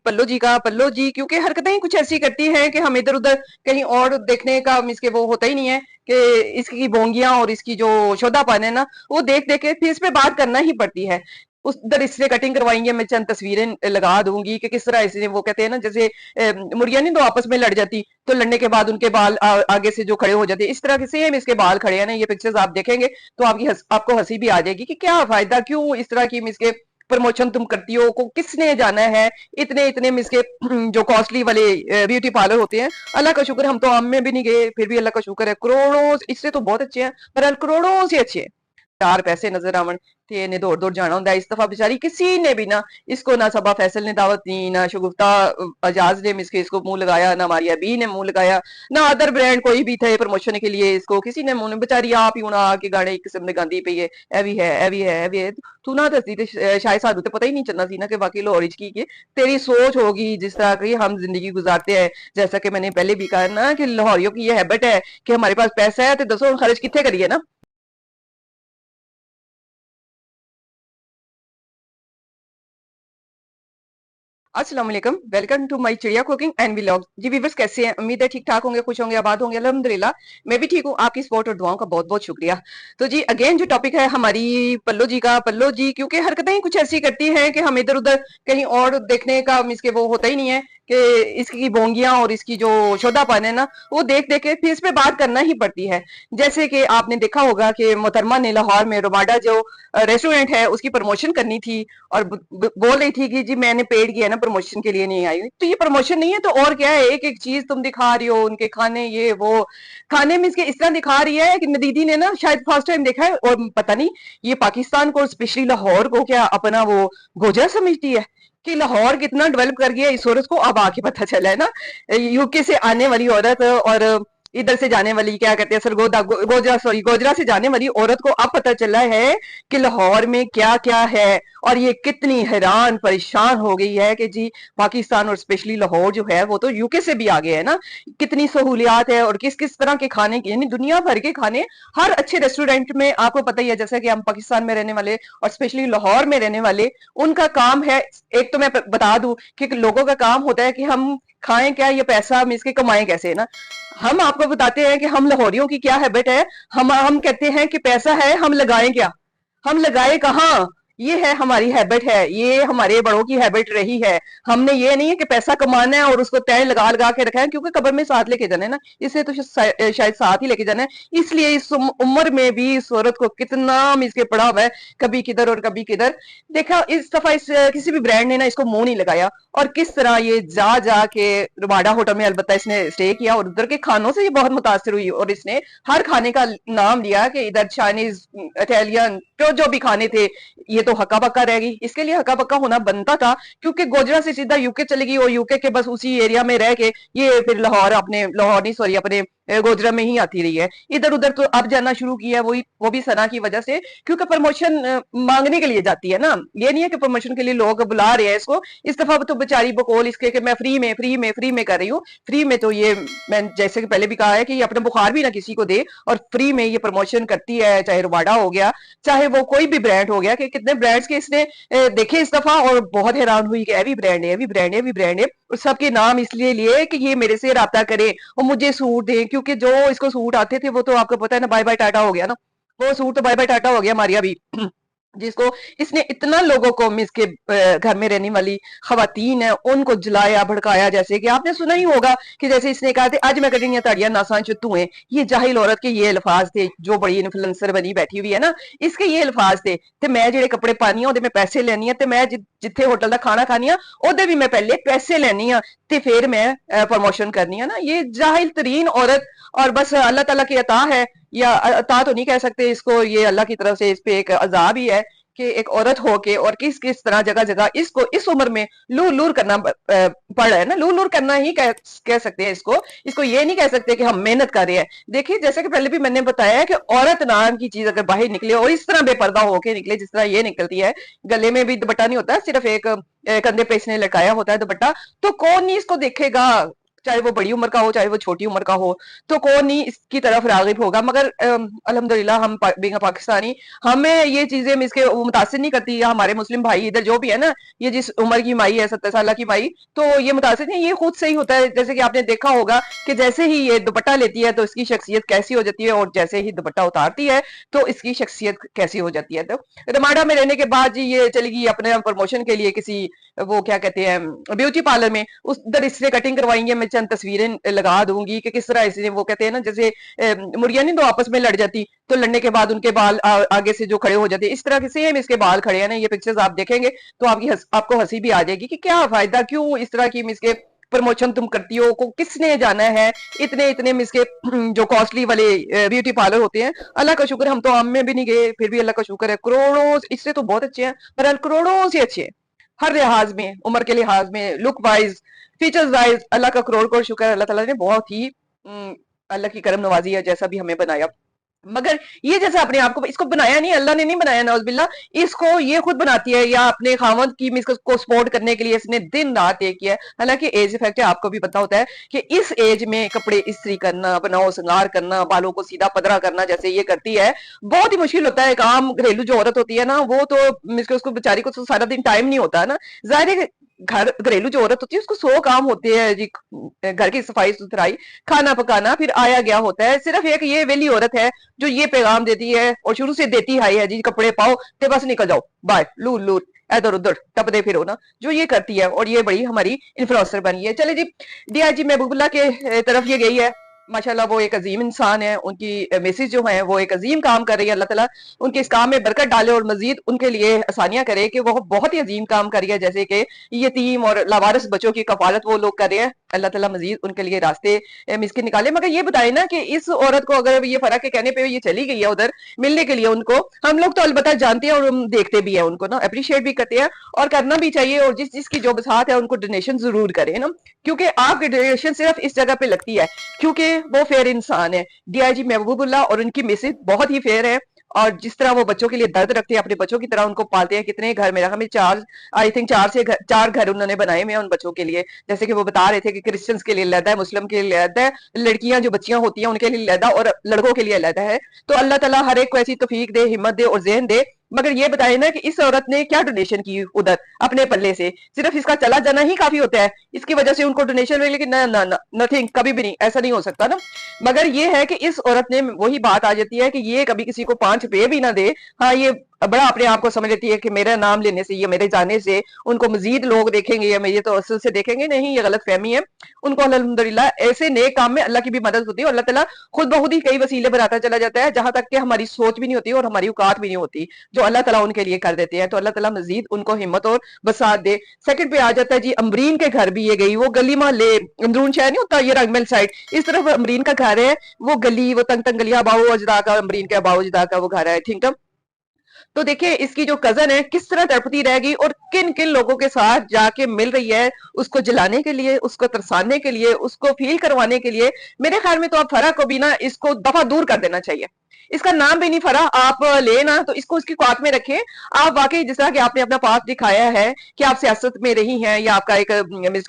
पल्लो जी क्योंकि हरकतें ही कुछ ऐसी करती हैं कि हम इधर उधर कहीं और देखने का इसके वो होता ही नहीं है कि इसकी बोंगियां और इसकी जो शोधापन है ना वो देख देख के फिर इस पे बात करना ही पड़ती है। उस उधर इससे कटिंग करवाएंगे, मैं चंद तस्वीरें लगा दूंगी कि किस तरह इसने वो कहते हैं ना जैसे मुर्गियां नहीं तो आपस में लड़ जाती तो लड़ने के बाद उनके बाल आगे से जो खड़े हो जाते इस तरह के सेम इसके बाल खड़े हैं ना। ये पिक्चर्स आप देखेंगे तो आपको हंसी भी आ जाएगी कि क्या फायदा, क्यों इस तरह की इसके प्रमोशन तुम करती हो, को किसने जाना है। इतने इतने इसके जो कॉस्टली वाले ब्यूटी पार्लर होते हैं, अल्लाह का शुक्र हम तो आम में भी नहीं गए, फिर भी अल्लाह का शुक्र है करोड़ों इससे तो बहुत अच्छे हैं पर करोड़ों से अच्छे हैं। चार पैसे नजर आवन ते इन्हें दौड़ दौड़ जाना होंगे। इस दफा बेचारी किसी ने भी ना इसको, ना सबा फैसल ने दावत दी, ना शगुफ्ता अजाज ने इसको मुंह लगाया, ना मारिया बी ने मुंह लगाया, ना अदर ब्रांड कोई भी थे प्रमोशन के लिए इसको किसी ने मुंह, बेचारी आप ही होना आके गाने एक किस्म ने गांधी पई है ए भी है ए भी है ए भी है। तू ना दसदी ते शायद सानू तो पता ही नहीं चलना सी ना कि बाकी लाहौर की तेरी सोच होगी जिस तरह की हम जिंदगी गुजारते हैं। जैसा कि मैंने पहले भी कहा ना कि लाहौरियों की ये हैबिट है कि हमारे पास पैसा है तो दसो खर्च कितने करिए ना। अस्सलाम वालेकुम, welcome to my Chidiya cooking and vlog. जी वीवर्स कैसे हैं? उम्मीद है ठीक ठाक होंगे, खुश होंगे, आबाद होंगे। अल्हम्दुलिल्लाह मैं भी ठीक हूँ। आपकी सपोर्ट और दुआओं का बहुत बहुत शुक्रिया। तो जी अगेन जो टॉपिक है हमारी पल्लो जी क्योंकि हरकतें ही कुछ ऐसी करती हैं कि हम इधर उधर कहीं और देखने का इसके वो होता ही नहीं है कि इसकी बोंगियां और इसकी जो शोधापन है ना वो देख देख के फिर इस पे बात करना ही पड़ती है। जैसे कि आपने देखा होगा कि मोहतरमा ने लाहौर में रोमाडा जो रेस्टोरेंट है उसकी प्रमोशन करनी थी और बोल रही थी कि जी मैंने पेड किया ना, प्रमोशन के लिए नहीं आई हुई। तो ये प्रमोशन नहीं है तो और क्या है, एक एक चीज तुम दिखा रही हो, उनके खाने ये वो। खाने में इसके इस तरह दिखा रही है कि दीदी ने ना शायद फर्स्ट टाइम देखा है और पता नहीं ये पाकिस्तान को स्पेशली लाहौर को क्या अपना वो गोजरा समझती है कि लाहौर कितना डेवलप कर गया इस औरत को अब आके पता चला है ना। यूके से आने वाली औरत और इधर से जाने वाली क्या कहते हैं सरगोदा गोजरा सॉरी गोजरा से जाने वाली औरत को अब पता चला है कि लाहौर में क्या क्या है। और ये कितनी हैरान परेशान हो गई है कि जी पाकिस्तान और स्पेशली लाहौर जो है वो तो यूके से भी आगे है ना, कितनी सहूलियात है और किस किस तरह के खाने की, यानी दुनिया भर के खाने हर अच्छे रेस्टोरेंट में आपको पता ही है। जैसे कि हम पाकिस्तान में रहने वाले और स्पेशली लाहौर में रहने वाले, उनका काम है, एक तो मैं बता दूं कि लोगों का काम होता है कि हम खाएं क्या, ये पैसा हम इसके कमाएं कैसे ना। हम आपको बताते हैं कि हम लाहौरियों की क्या हैबिट है। हम कहते हैं कि पैसा है, हम लगाएं क्या, हम लगाए कहाँ। ये है हमारी हैबिट है, ये हमारे बड़ों की हैबिट रही है। हमने ये नहीं है कि पैसा कमाना है और उसको तय लगा लगा के रखा है क्योंकि कब्र में साथ लेके जाना है ना, इसलिए तो शायद साथ ही लेके जाना है। इसलिए इस उम्र में भी इस औरत को कितना इसके पड़ा हुआ है, कभी किधर और कभी किधर। देखा इस दफा इस किसी भी ब्रांड ने ना इसको मुंह नहीं लगाया और किस तरह ये जा जा के रुबाडा होटल में अलबत्ता इसने स्टे किया और उधर के खानों से ये बहुत मुतासिर हुई और इसने हर खाने का नाम लिया कि इधर चाइनीज, इटालियन, जो भी खाने थे। ये तो हक्का बक्का रह गई, इसके लिए हक्का बक्का होना बनता था क्योंकि गोजरा से सीधा यूके चली गई और यूके के बस उसी एरिया में रह के ये फिर लाहौर, अपने लाहौर नहीं सॉरी अपने गोजरा में ही आती रही है। इधर उधर तो अब जाना शुरू किया वही वो भी सना की वजह से क्योंकि प्रमोशन मांगने के लिए जाती है ना। ये नहीं है कि प्रमोशन के लिए लोग बुला रहे हैं इसको। इस दफा तो बेचारी बकौल इसके कि मैं फ्री में कर रही हूँ। फ्री में तो ये मैं जैसे कि पहले भी कहा है कि ये अपना बुखार भी ना किसी को दे और फ्री में ये प्रमोशन करती है, चाहे रुबाडा हो गया चाहे वो कोई भी ब्रांड हो गया कि कितने ब्रांड्स के इसने देखे इस दफा और बहुत हैरान हुई कि एवी ब्रांड है एवी ब्रांड है एवी ब्रांड है। और सबके नाम इसलिए लिए कि ये मेरे से राब्ता करे और मुझे सूट दे क्योंकि जो इसको सूट आते थे वो तो आपको पता है ना बाय बाय टाटा हो गया ना। वो सूट तो बाय बाय टाटा हो गया मारिया भी जिसको इसने इतना लोगों को मिस के घर में रहने वाली खवातीन है उनको जलाया भड़काया। जैसे कि आपने सुना ही होगा कि जैसे इसने कहा था आज मैं कटिंग ताड़ियां नासा चुतू है, ये जाहिल औरत के ये अल्फाज थे जो बड़ी इन्फ्लुएंसर बनी बैठी हुई है ना, इसके ये अल्फाज थे ते मैं जेडे कपड़े पानी ओदे मैं पैसे लेनी है ते मैं जिथे होटल का खाना खानी है ओदे भी मैं पहले पैसे लेनी है ते फिर मैं प्रमोशन करनी है ना। ये जाहिल तरीन औरत। और बस अल्लाह ताला की अता है, या अता तो नहीं कह सकते इसको, ये अल्लाह की तरफ से इस पे एक अजाब ही है कि एक औरत होके और किस किस तरह जगह जगह इसको इस उम्र में लूर लूर करना पड़ रहा है ना। लूर लूर करना ही कह सकते हैं इसको। इसको ये नहीं कह सकते कि हम मेहनत कर रहे हैं। देखिए जैसे कि पहले भी मैंने बताया है कि औरत नाम की चीज अगर बाहर निकले और इस तरह बेपर्दा होके निकले जिस तरह ये निकलती है, गले में भी दुपट्टा नहीं होता, सिर्फ एक कंधे पे इसने लटकाया होता है दुपट्टा, तो कौन नहीं इसको देखेगा। चाहे वो बड़ी उम्र का हो चाहे वो छोटी उम्र का हो, तो कौन नहीं इसकी तरफ रागिब होगा। मगर अल्हम्दुलिल्लाह हम बीइंग पाकिस्तानी, हमें ये चीजें इसके मुतासिर नहीं करती, या हमारे मुस्लिम भाई इधर जो भी है ना, ये जिस उम्र की माई है 70 साल की माई, तो ये मुतासिर नहीं, ये खुद से ही होता है। जैसे कि आपने देखा होगा कि जैसे ही ये दुपट्टा लेती है तो इसकी शख्सियत कैसी हो जाती है, और जैसे ही दुपट्टा उतारती है तो इसकी शख्सियत कैसी हो जाती है। तो रमाडा में रहने के बाद जी ये चली गई अपने प्रमोशन के लिए किसी, वो क्या कहते हैं, ब्यूटी पार्लर में। उस उधर इससे कटिंग करवाएंगे, मैं चंद तस्वीरें लगा दूंगी कि किस तरह इसने, वो कहते हैं ना जैसे मुर्गियां नहीं तो आपस में लड़ जाती, तो लड़ने के बाद उनके बाल आगे से जो खड़े हो जाते, इस तरह के सेम इसके बाल खड़े हैं ना। ये पिक्चर्स आप देखेंगे तो आपको हंसी भी आ जाएगी कि क्या फायदा, क्यों इस तरह की इसके प्रमोशन तुम करती हो, को किसने जाना है। इतने इतने इसके जो कॉस्टली वाले ब्यूटी पार्लर होते हैं, अल्लाह का शुक्र हम तो आम में भी नहीं गए, फिर भी अल्लाह का शुक्र है करोड़ों, इससे तो बहुत अच्छे हैं पर करोड़ों से अच्छे हैं हर लिहाज में, उम्र के लिहाज में, लुक वाइज, फीचर्स वाइज। अल्लाह का करोड़ करोड़ शुक्र है, अल्लाह ताला ने बहुत ही अल्लाह की करम नवाजी है जैसा भी हमें बनाया। मगर ये जैसे अपने आप को, इसको बनाया नहीं, अल्लाह ने नहीं बनाया नौज़बिल्ला, इसको ये खुद बनाती है, या अपने खामद की को सपोर्ट करने के लिए इसने दिन रात एक किया है। हालांकि एज इफेक्ट है, आपको भी पता होता है कि इस एज में कपड़े इस्त्री करना, बनाओ श्रृंगार करना, बालों को सीधा पदरा करना जैसे ये करती है, बहुत ही मुश्किल होता है काम। घरेलू जो औरत होती है ना, वो तो उसको बेचारी को तो सारा दिन टाइम नहीं होता है ना, जाहिर है। घर घरेलू जो औरत होती है उसको 100 काम होते हैं जी, घर की सफाई सुथराई, खाना पकाना, फिर आया गया होता है। सिर्फ एक ये वेली औरत है जो ये पैगाम देती है और शुरू से देती है जी, कपड़े पाओ ते बस निकल जाओ, बाय, लूर लूर इधर उधर टपदे फिरो ना, जो ये करती है। और ये बड़ी हमारी इन्फ्लुएंसर बनी है। चले जी, डीआईजी महबूबुल्लाह के तरफ ये गई है, माशाल्लाह वो एक अजीम इंसान है, उनकी मिसेज जो है वो एक अजीम काम कर रही है। अल्लाह ताला उनके इस काम में बरकत डाले और मजीद उनके लिए आसानियां करे कि वो बहुत ही अजीम काम कर रही है, जैसे कि यतीम और लावारिस बच्चों की कफालत वो लोग कर रहे हैं। अल्लाह ताला मजीद उनके लिए रास्ते मिसके निकाले। मगर ये बताए ना कि इस औरत को अगर ये फर्क के कहने पे ये चली गई है उधर मिलने के लिए, उनको हम लोग तो अलबत्ता जानते हैं और हम देखते भी है, उनको ना अप्रिशिएट भी करते हैं और करना भी चाहिए। और जिस जिसकी जो बसात है उनको डोनेशन जरूर करें ना, क्योंकि आपकी डोनेशन सिर्फ इस जगह पे लगती है क्योंकि वो फेयर इंसान है। डीआईजी महबूबुल्लाह और उनकी मिसेज बहुत ही फेयर है, और जिस तरह वो बच्चों के लिए दर्द रखते हैं, अपने बच्चों की तरह उनको पालते हैं। कितने घर, मेरा हमें चार, आई थिंक चार घर उन्होंने बनाए हुए हैं उन बच्चों के लिए। जैसे कि वो बता रहे थे कि क्रिश्चियंस के लिए अलग है, मुस्लिम के लिए अलग है, लड़कियां जो बच्चियां होती हैं उनके लिए अलग है, और लड़कों के लिए अलग है। तो अल्लाह ताला हर एक को ऐसी तौफीक दे, हिम्मत दे और ज़हन दे। मगर ये बताए ना कि इस औरत ने क्या डोनेशन की उधर अपने पल्ले से, सिर्फ इसका चला जाना ही काफी होता है, इसकी वजह से उनको डोनेशन मिले कि ना ना ना, नथिंग, कभी भी नहीं, ऐसा नहीं हो सकता ना। मगर ये है कि इस औरत ने, वही बात आ जाती है कि ये कभी किसी को 5 रुपए भी ना दे। हाँ, ये बड़ा अपने आप को समझ लेती है कि मेरा नाम लेने से, ये मेरे जाने से उनको मजीद लोग देखेंगे या मेरी तो असल से देखेंगे नहीं, ये गलत फहमी है। उनको अल्हम्दुलिल्लाह ऐसे नेक काम में अल्लाह की भी मदद होती है, और अल्लाह ताला खुद ब खुद ही कई वसीले बनाता चला जाता है, जहां तक कि हमारी सोच भी नहीं होती और हमारी औकात भी नहीं होती, जो अल्लाह ताला उनके लिए कर देते हैं। तो अल्लाह ताला मजीद उनको हिम्मत और बसात दे। सेकंड पे आ जाता है जी, अमरीन के घर भी ये गई, वो गली मोहल्ले, अंदरून शहर नहीं होता ये रंगमल साइड, इस तरफ अमरीन का घर है, वो गली, वो तंग तंग गलियां, अबाऊ अजदा का, अमरीन के अबाऊ अजदा का वो घर है, ठीक है। तो देखिए इसकी जो कजन है किस तरह तड़पती रहेगी और किन किन लोगों के साथ जाके मिल रही है, उसको जलाने के लिए, उसको तरसाने के लिए, उसको फील करवाने के लिए। मेरे ख्याल में तो अब फरा को भी ना इसको दफा दूर कर देना चाहिए। इसका नाम भी नहीं फरा, आप ले ना तो इसको उसकी औकात में रखें। आप वाकई जिस तरह कि आपने अपना पास दिखाया है कि आप सियासत में रही हैं, या आपका एक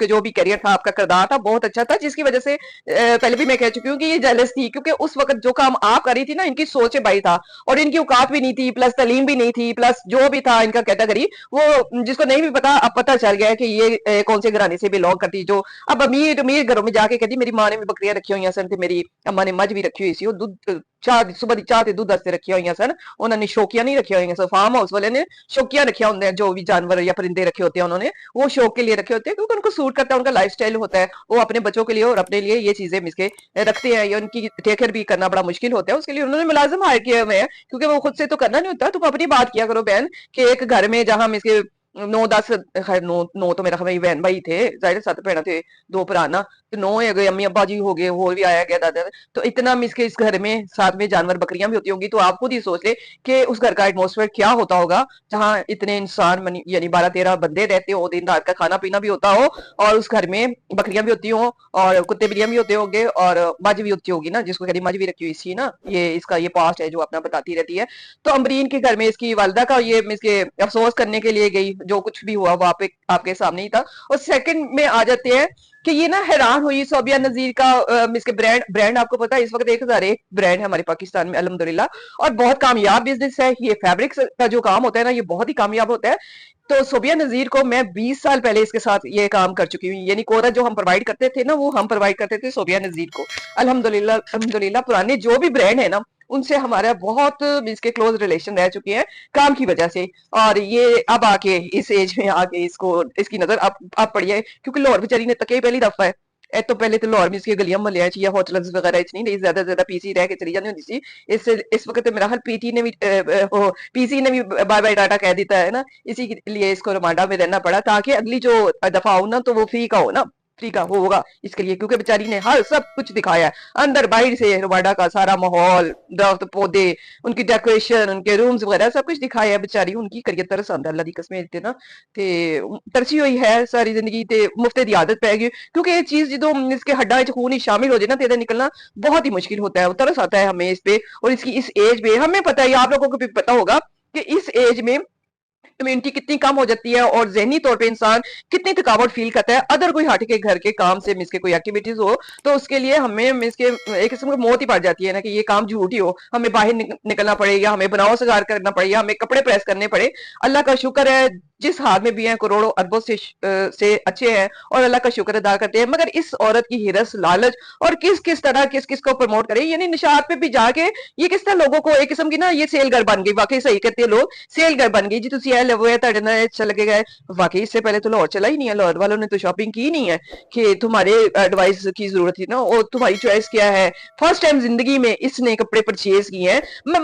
जो भी करियर था, आपका किरदार था बहुत अच्छा था, जिसकी वजह से पहले भी मैं कह चुकी हूँ कि ये जेलस थी, क्योंकि उस वक्त जो काम आप कर रही थी ना, इनकी सोच से बाई था और इनकी औकात भी नहीं थी, प्लस तालीम भी नहीं थी, प्लस जो भी था इनका कैटेगरी, वो जिसको नहीं भी पता अब पता चल गया है कि ये कौन से घराने से बिलोंग करती। जो अब अमीर अमीर घरों में जाके कहती मेरी माँ ने भी बकरियां रखी हुई सन, मेरी अम्मा ने मज भी रखी हुई सी, और दूध चाह सुबह की चाह ते दूध वास्ते रखिया हुई सन, उन्होंने शौकियां नहीं रखिया हुई सन। फार्म हाउस वाले ने शौकियां रखिया होंगे, जो भी जानवर या परिंदे रखे होते हैं उन्होंने वो शौक के लिए रखे होते हैं, क्योंकि उनको सूट करता है, उनका लाइफस्टाइल होता है, वो अपने बच्चों के लिए और अपने लिए ये चीजें मिसके रखते हैं। या उनकी टेक केयर भी करना बड़ा मुश्किल होता है, उसके लिए उन्होंने मुलाजिम हायर किए हुए हैं, क्योंकि वो खुद से तो करना नहीं होता। तुम अपनी बात किया करो बहन कि एक घर में जहां मिसके 9-10, खैर नौ नौ तो मेरा ख्याल बहन भाई थे, जाहिर 7 भैन थे, 2 भरा, तो 9 हो गए, अम्मी अब्बा जी हो गए, और भी आया गया दादा, तो इतना मिसके इस घर में साथ में जानवर बकरियां भी होती होंगी। तो आप खुद ही सोच ले कि उस घर का एटमोसफेयर क्या होता होगा, जहाँ इतने इंसान यानी 12-13 बंदे रहते हो, दिन रात का खाना पीना भी होता हो, और उस घर में बकरियां भी होती हो और कुत्ते बिल्लियां भी होते होंगे और मज भी होती होगी ना, जिसको कहती मज भी रखी हुई थी ना, ये इसका ये पास्ट है जो अपना बताती रहती है। तो अमरीन के घर में इसकी वालदा का ये इसके अफसोस करने के लिए गई, जो कुछ भी हुआ वो आपके सामने ही था। और सेकंड में आ जाते हैं कि ये ना हैरान हुई सोबिया नजीर का इसके ब्रांड ब्रांड आपको पता है इस वक्त 1001 ब्रांड है हमारे पाकिस्तान में अल्हम्दुलिल्लाह, और बहुत कामयाब बिजनेस है ये। फैब्रिक का जो काम होता है ना ये बहुत ही कामयाब होता है। तो सोबिया नजीर को मैं 20 साल पहले इसके साथ ये काम कर चुकी हूँ, यानी कोरा जो हम प्रोवाइड करते थे ना वो हम प्रोवाइड करते थे सोबिया नजीर को। अल्हम्दुलिल्लाह अल्हम्दुलिल्लाह पुराने जो भी ब्रांड है ना उनसे हमारा बहुत इसके क्लोज रिलेशन रह चुके हैं काम की वजह से। और ये अब आके इस एज में आके इसको इसकी नजर अब पड़ी है, क्योंकि लाहौर बेचारी ने तके पहली दफा है। तो पहले तो लाहौर में इसकी गलियां मोहल्लियां या होटल्स वगैरह इतनी नहीं, ज्यादा ज्यादा पीसी रह के चली जाती होती थी। इस वक्त मेरा हाल पीटी ने भी पीसी ने भी बाय बाय टाटा कह देता है ना, इसी के लिए इसको रमांडा में रहना पड़ा ताकि अगली जो दफा हो ना तो वो फ्री का हो ना, फ्री का होगा इसके लिए, क्योंकि बेचारी ने हर सब कुछ दिखाया है अंदर बाहर से, रवांडा का सारा माहौल, दरख्त पौधे, उनकी डेकोरेशन, उनके रूम्स वगैरह सब कुछ दिखाया है। बेचारी उनकी करिए तरस आंदा अल्लाह दी कसम ते ना, ते तरसी हुई है सारी जिंदगी ते मुफ्ते दी आदत पै गई, क्योंकि ये चीज जो इसके हड्डा च खून ही शामिल हो जाए ना तेरा निकलना बहुत ही मुश्किल होता है। तरस आता है हमें इस पे, और इसकी इस एज पे हमें पता है, आप लोगों को भी पता होगा कि इस एज में इम्यूनिटी कितनी कम हो जाती है और जहनी तौर पे इंसान कितनी थकावट फील करता है। अदर कोई हट के घर के काम से मिस के कोई एक्टिविटीज हो तो उसके लिए हमें मिस के एक किस्म की मौत ही पड़ जाती है ना, कि ये काम झूठ ही हो, हमें बाहर निकलना पड़े या हमें बनाओ सगार करना पड़े या हमें कपड़े प्रेस करने पड़े। अल्लाह का शुक्र है जिस हाल में भी हैं, करोड़ों अरबों से अच्छे हैं और अल्लाह का शुक्र अदा करते हैं। मगर इस औरत की हिरस लालच और किस किस तरह किस किस को प्रमोट करे, यानी निशात पे भी जाके ये किस तरह लोगों को एक किस्म की ना ये सेल घर बन गई। वाकई सही कहते हैं लोग, सेल घर बन गई जी, तुम ए लो चल के गए। वाकई इससे पहले तो लाहौर चला ही नहीं है, लाहौर वालों ने तो शॉपिंग की नहीं है कि तुम्हारे एडवाइस की जरूरत थी ना, और तुम्हारी चॉइस क्या है। फर्स्ट टाइम जिंदगी में इसने कपड़े परचेज किए हैं,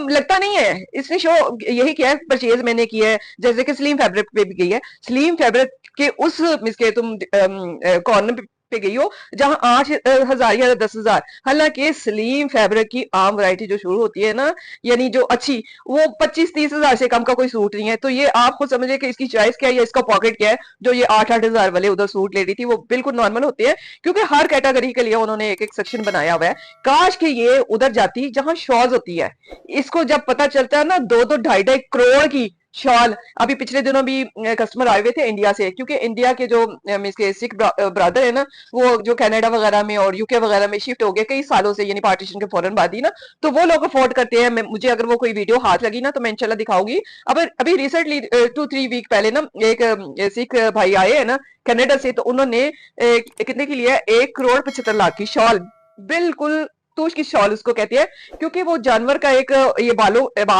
लगता नहीं है इसने शो यही किया है परचेज मैंने किया है, जैसे कि स्लीम फैब्रिक पे भी गई है, स्लीम फैब्रिक के उस मिसके तुम कॉर्नर पे गई हो जहां 8,000 या 10,000। हालांकि स्लीम फैब्रिक की आम वैरायटी जो शुरू होती है ना, यानी जो अच्छी, वो 25-30,000 से कम का कोई सूट नहीं है। तो ये आप खुद समझिए कि इसकी चॉइस क्या है या इसका पॉकेट क्या है, जो ये 8-8,000 वाले उधर सूट ले रही थी वो बिल्कुल नॉर्मल होते हैं, क्योंकि हर कैटेगरी के लिए उन्होंने एक एक सेक्शन बनाया हुआ है। काश कि ये उधर जाती जहां शॉज होती है। इसको जब पता चलता है ना 2-2 2.5 करोड़ की शॉल, अभी पिछले दिनों भी कस्टमर आए हुए थे इंडिया से, क्योंकि इंडिया के जो इसके सिख ब्रदर है ना वो जो कनाडा वगैरह में और यूके वगैरह में शिफ्ट हो गए कई सालों से, यानी पार्टीशन के फौरन बाद ही ना, तो वो लोग अफोर्ड करते हैं। मुझे अगर वो कोई वीडियो हाथ लगी ना तो मैं इंशाल्लाह दिखाऊंगी। अब अभी रिसेंटली 2-3 वीक पहले ना एक सिख भाई आए हैं ना कनाडा से, तो उन्होंने कितने की लिया 1,75,00,000 की शॉल, बिल्कुल तूश की शॉल उसको कहती है, क्योंकि वो जानवर का एक ये बाल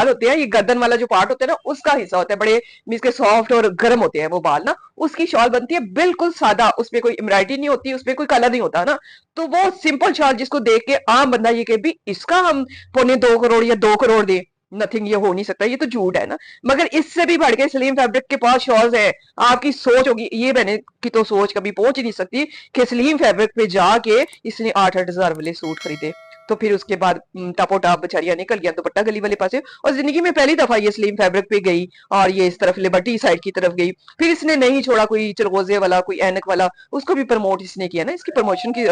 होते हैं, ये गर्दन वाला जो पार्ट होता है ना उसका हिस्सा होता है, बड़े मींस के सॉफ्ट और गर्म होते हैं वो बाल ना, उसकी शॉल बनती है बिल्कुल सादा, उसमें कोई एम्ब्रॉयडरी नहीं होती, उसमें कोई कलर नहीं होता ना। तो वो सिंपल शॉल जिसको देख के आम बंदा ये कहे भी इसका हम 2.25 करोड़ या 2 करोड़ दे, नथिंग, ये हो नहीं सकता, ये तो झूठ है ना। मगर इससे भी बढ़ के सलीम फैब्रिक के पास शॉल्स है। आपकी सोच होगी, ये मैंने की तो सोच कभी पहुंच ही नहीं सकती कि सलीम फैब्रिक पे जाके इसने 8-8 हजार वाले सूट खरीदे। तो फिर उसके बाद टापो टाप बेचारियां निकल गया दुपट्टा गली वाले पासे, और जिंदगी में पहली दफा ये सलीम फैब्रिक पे गई और ये इस तरफ लिबर्टी साइड की तरफ गई। फिर इसने नहीं छोड़ा कोई चरगोजे वाला कोई ऐनक वाला, उसको भी प्रमोट इसने किया ना। इसकी प्रमोशन की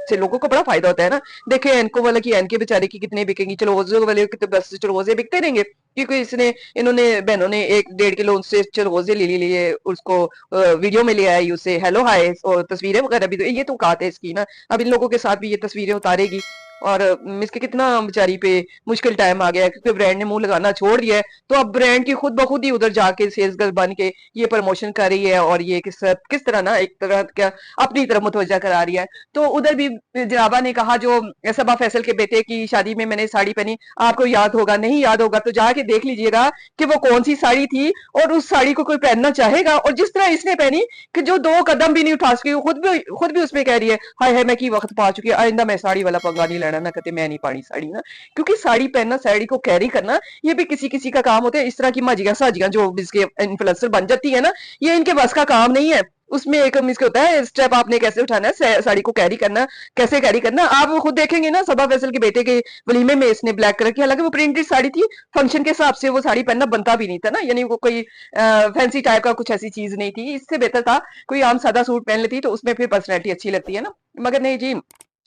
से लोगों को बड़ा फायदा होता है ना। देखे एनको वाला की एनके बेचारे की कितने बिकेंगी, चरगोजे वाले के तो बस चरगोजे बिकते रहेंगे, क्योंकि इसने इन्होंने बहनों ने 1-1.5 किलो उनसे चरगोजे ले लिए, उसको वीडियो में ले आई, उसे हेलो हाय और तस्वीरें वगैरह भी, ये तो औकात है इसकी ना। अब इन लोगों के साथ भी ये तस्वीरें उतारेगी। और मिसके कितना बेचारी पे मुश्किल टाइम आ गया है, क्योंकि ब्रांड ने मुंह लगाना छोड़ दिया है, तो अब ब्रांड की खुद ब खुद ही उधर जाके सेल्स गर्ल बन के ये प्रमोशन कर रही है, और ये किस तरह ना एक तरह क्या अपनी तरफ मुतवज्जा करा रही है। तो उधर भी जनाबा ने कहा जो सबा फैसल के बेटे की शादी में मैंने साड़ी पहनी, आपको याद होगा, नहीं याद होगा तो जाके देख लीजिएगा कि वो कौन सी साड़ी थी, और उस साड़ी को कोई पहनना चाहेगा। और जिस तरह इसने पहनी कि जो 2 कदम भी नहीं उठा सकी, खुद भी उसमें कह रही है हाय हाय मैं की वक्त पा चुकी है, आइंदा मैं साड़ी वाला पंगा नहीं लेना ना, कहते मैं नहीं पानी साड़ी ना। क्योंकि साड़ी पहनना, साड़ी को कैरी करना, ये भी किसी किसी का काम होता है। इस तरह की माजियां साजियां जो इसके इन्फ्लुएंसर बन जाती है ना, ये इनके बस का काम नहीं है। उसमें एक मिसके होता है स्टेप आपने कैसे उठाना है, साड़ी को कैरी करना, कैसे कैरी करना। आप खुद देखेंगे ना सबा फैसल के बेटे के वलीमे में इसने ब्लैक कलर की, हालांकि वो प्रिंटेड साड़ी थी, फंक्शन के हिसाब से वो साड़ी पहनना बनता भी नहीं था ना, यानी वो कोई फैंसी टाइप का कुछ ऐसी चीज नहीं थी। इससे बेहतर था कोई आम सादा सूट पहन लेती, तो उसमें फिर पर्सनैलिटी अच्छी लगती है ना। मगर नहीं जी,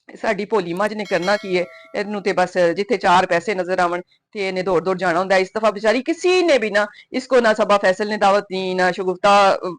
ਸਾਡੀ ਭੋਲੀ ਮੱਝ ਨੇ ਕਰਨਾ ਕੀ ਹੈ, ਇਹਨੂੰ ਤੇ ਬਸ ਜਿੱਥੇ 4 ਪੈਸੇ ਨਜ਼ਰ ਆਵਣ ਤੇ ਇਹਨੇ ਦੌੜ ਦੌੜ ਜਾਣਾ ਹੁੰਦਾ। ਇਸ दफा बेचारी किसी ने भी ना इसको, ना सबा फैसल ने दावत दी, ना शगुफ्ता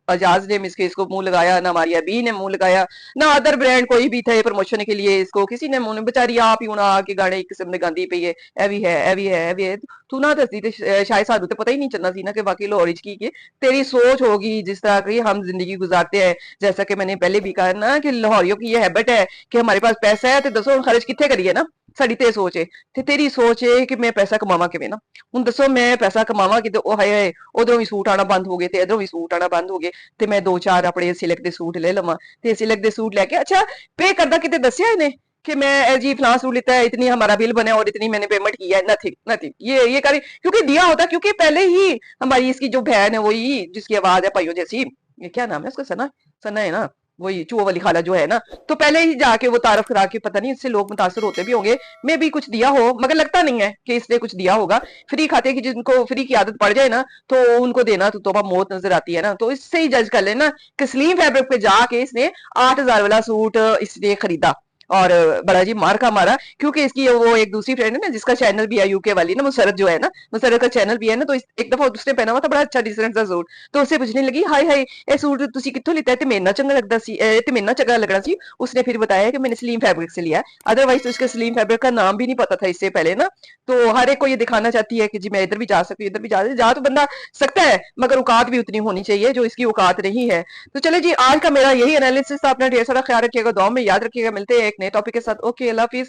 अजाज ने इसके इसको मुंह लगाया, ना हमारी अबी ने मुंह लगाया, ना अदर ब्रांड कोई भी थे प्रमोशन के लिए इसको किसी ने मुंह, बेचारी आप ही हूं आके गाने एक किस्म ने गांदी पई है, ए भी है ए भी है ए भी है। तू ना दसदी ते शायद सानू ते पता ही नहीं चलना सी ना कि बाकी लाहौर की तेरी सोच होगी जिस तरह की हम जिंदगी गुजारते हैं। जैसा कि मैंने पहले भी कहा ना कि लाहौरियों की ये हैबिट है कि हमारे पास पैसा है तो दसो खर्च कितने करिए ना, ਸਾਡੀ ਤੇ ਸੋਚ ਹੈ। ਤੇ ਤੇਰੀ ਸੋਚ ਹੈ ਕਿ ਮੈਂ ਪੈਸਾ ਕਮਾਵਾਂ ਕਿਵੇਂ ਨਾ। ਹੁਣ ਦੱਸੋ ਮੈਂ ਪੈਸਾ ਕਮਾਵਾਂ ਕਿਤੇ, ਉਹ ਹਾਏ ਹਾਏ ਉਧਰੋਂ ਵੀ ਸੂਟ ਆਣਾ ਬੰਦ ਹੋ ਗਏ ਤੇ ਇਧਰੋਂ ਵੀ ਸੂਟ ਆਣਾ ਬੰਦ ਹੋ ਗਏ, ਤੇ ਮੈਂ ਦੋ ਚਾਰ ਆਪਣੇ ਸਿਲਕ ਦੇ ਸੂਟ ਲੈ ਲਵਾਂ ਤੇ ਸਿਲਕ ਦੇ ਸੂਟ ਲੈ ਕੇ, ਅੱਛਾ पे करदा किते दसिया इन्हें कि मैं जी फलां सूट लेता है, इतनी हमारा बिल बना और इतनी मैंने पेमेंट किया है? नथिंग नथिंग, ये करी क्योंकि दिया होता, क्योंकि पहले ही हमारी इसकी जो बहन है वही जिसकी आवाज है भाइयों जैसी, ये क्या नाम है उसका, सना, सना है ना, वही चूहो वाली खाला जो है ना, तो पहले ही जाके वो तारफ करा के, पता नहीं इससे लोग मुतासर होते भी होंगे, मैं भी कुछ दिया हो, मगर लगता नहीं है कि इसने कुछ दिया होगा। फ्री खाते की जिनको फ्री की आदत पड़ जाए ना तो उनको देना तो तोबा मौत नजर आती है ना। तो इससे ही जज कर लेना कि सलीम फैब्रिक पे जाके इसने 8,000 वाला सूट इसने खरीदा और बड़ा जी मार का मारा, क्योंकि इसकी वो एक दूसरी फ्रेंड है ना जिसका चैनल भी है यूके वाली ना, मुसरत जो है ना, मुसरत का चैनल भी है ना, तो एक दफा उसने पहना हुआ था बड़ा अच्छा डिसेंट सा सूट, तो उससे पूछने लगी हाय हाय ये सूट तुसी कित्थों लिता है ते मेरे ना चंगा लगदा सी, ते मेरे ना चंगा लगना सी। उसने फिर बताया कि मैंने सलीम फैब्रिक से लिया, अदरवाइज तो उसके सलीम फैब्रिक का नाम भी नहीं पता था इससे पहले ना। तो हर एक को ये दिखाना चाहती है कि जी मैं इधर भी जा सकती हूँ, इधर भी जा तो बंदा सकता है, मगर औकात भी उतनी होनी चाहिए जो इसकी औकात नहीं है। तो चले जी, आज का मेरा यही एनालिसिस था। अपना ढेर सारा ख्याल रखिएगा, दुआ में याद रखिएगा, मिलते हैं एक नए टॉपिक के साथ। ओके, अल्लाह हाफिज।